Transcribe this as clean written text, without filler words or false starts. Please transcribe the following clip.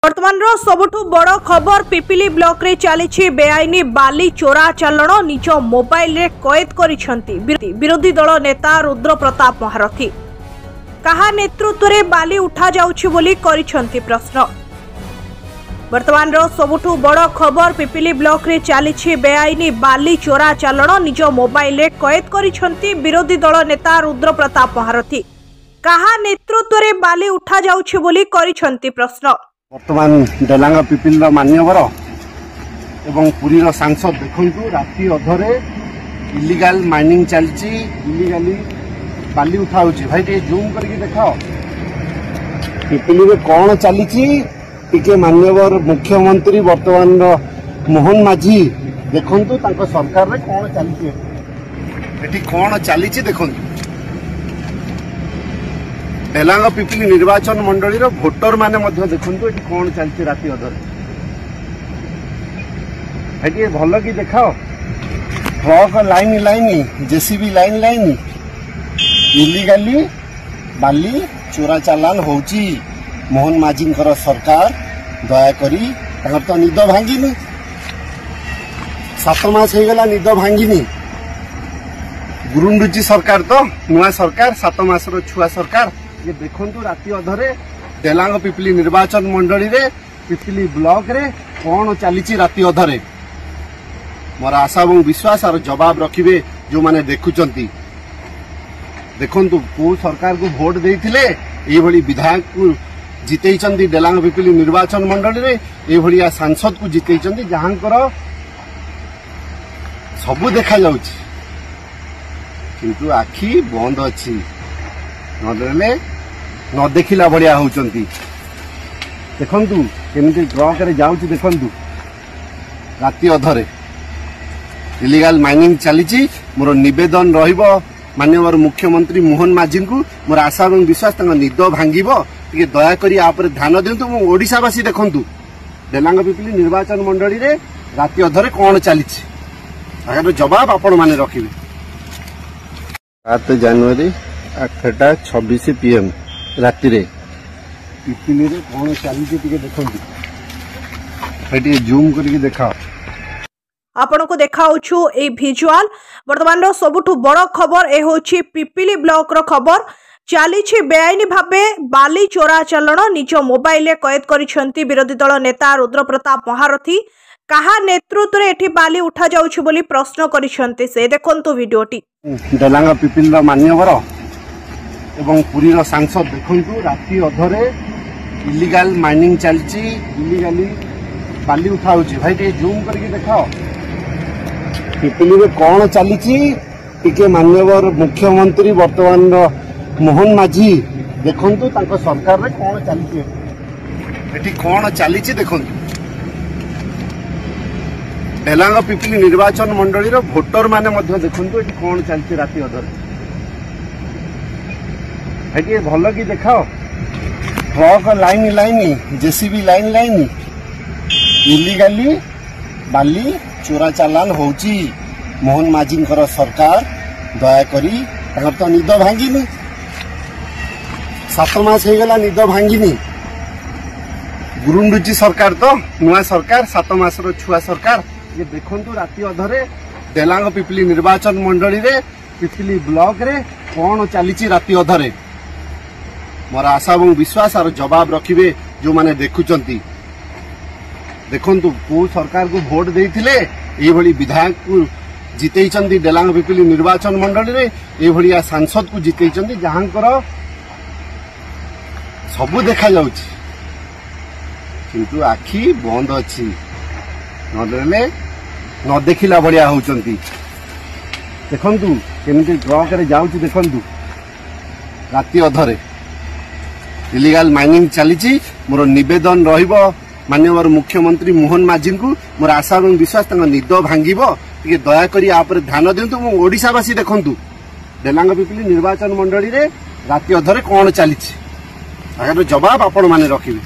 वर्तमान सबुठु बड़ खबर पिपिली ब्लॉक रे चली बेआईनी बाली चोरा चालाण निज मोबाइल रे कैद करिसेंती विरोधी दल नेता रुद्र प्रताप महारथी। कहा नेतृत्व रे बाली उठा जाउछि बोली करिसेंती प्रश्न। वर्तमान सबुठु बड़ खबर पिपिली ब्लॉक रे चली बेआईनी बाली चोरा चालाण निज मोबाइल रे कैद करिसेंती विरोधी दल नेता रुद्र प्रताप महारथी। कहा नेतृत्व रे बाली उठा जाउछि बोली करिसेंती प्रश्न। वर्तमान डेलांग पिपिल मान्यवर एवं पुरी सांसद देखु राति अधरे इलिगाल माइनिंग चलती इलिगाली बाली उठा भाई टे जूम करके देख पिपिली कौन चली मान्यवर मुख्यमंत्री वर्तमान मोहन माझी देखु सरकार रे कौन चली कौन चली देखु डेलांग पिपिली निर्वाचन मंडली भोटर माने देखु कौन चलती राति अधर भल कि देख truck line line JCB line line illegally बाली चोरा चालान होची। मोहन माझी सरकार दयाकरी तो निद भांगिनी 7 मास हो गला निद भांगिनी गुरुंडुची सरकार तो नुआ सरकार 7 मास छुआ सरकार ये देखु राति अधरे डेलांग पिपिली निर्वाचन मंडली रे पिपिली ब्लॉक रे कौन चली राति अधरे मोर आशा और विश्वास और जवाब रखिए जो माने देखुचंती। देखु को सरकार को भोट देइथिले एभली विधायक को जितेइचंती डेलांग पिपिली निर्वाचन मंडली रे एभलिया सांसद को जितेइचंती जहांकर सबु देखा जाउछि किंतु आखि बंद अछि नदेले न देखिला बढ़िया होउचंती। देखंतु केमिति ट्रक रे जाउछि देखंतु राति अधरे इलिगाल माइनिंग चली। मोर निवेदन रहिबो माननीय मुख्यमंत्री मोहन माझी को मोर आशा और विश्वास निद भांगिबो टिके दया करी आप ध्यान दिंतु। मो ओडिशावासी देखंतु डेलांग पिपिली निर्वाचन मंडली रे राति अधरे कौन चली जवाब आपण माने रखिबे। 7 जनवरी 8:26 PM राति रे पिपिली रे कौन चली देखंतु एटी जूम करके देखा आपण को देखाउछु ए विजुअल। वर्तमान सबुठु बड़ खबर ए होछि पिपिली ब्लॉक रो खबर चली बेआईनी भाबे बाली चोरा चालाण निज मोबाइल रे कैद करिसेंती विरोधी दल नेता रुद्र प्रताप महारथी। कहा नेतृत्व रे एठी बाली उठा जाउछि बोली प्रश्न करिसेंती से देखंतु वीडियोटी। डेलांग पिपिल मान्यवर एवं पुरी सांसद देखु राति अधरे इलिगाल माइनिंग चलती इलिगाली बाली उठा भाई टे जूम करके देख पिपिली कौन चली मान्यवर मुख्यमंत्री वर्तमान मोहन माझी देखु सरकार रे कौन चली कौन चली देखु डेलांग पिपिली निर्वाचन मंडली भोटर माने देखु कौन चलती राति अधरे भल कि देख truck line line JCB line line illegally बाली चोरा चालान होची। मोहन माझी सरकार दयाकरी तो निद भांगिनी 7 मास हो गला निद भांगिनी गुरुंडुची सरकार तो नुआ सरकार 7 मास छुआ सरकार ये देखु राति अधरे डेलांग पिपिली निर्वाचन मंडली रे पिपिली ब्लॉक रे कौन चली राति अधरे मोर आशा और विश्वास और जवाब रखिए जो माने देखुचंती। देखु को सरकार को भोट देइथिले एभली विधायक को जितेइचंती डेलांग पिपिली निर्वाचन मंडली रे एभलिया सांसद को जितेइचंती जहांकर सबु देखा जाउछि किंतु आखि बंद अछि नदेले न देखिला बढ़िया होउचंती। देखंतु केमिति ट्रक रे जाउछि देखंतु राति अधरे इलिगाल माइनिंग चली। मोर निवेदन रहिबो माननीय मुख्यमंत्री मोहन माझी को मोर आशा और विश्वास निद भांगिबो टिके दया करी आप ध्यान दिंतु। मो ओडिशावासी देखंतु डेलांग पिपिली निर्वाचन मंडली रे राति अधरे कौन चली जवाब आपण माने रखिबे।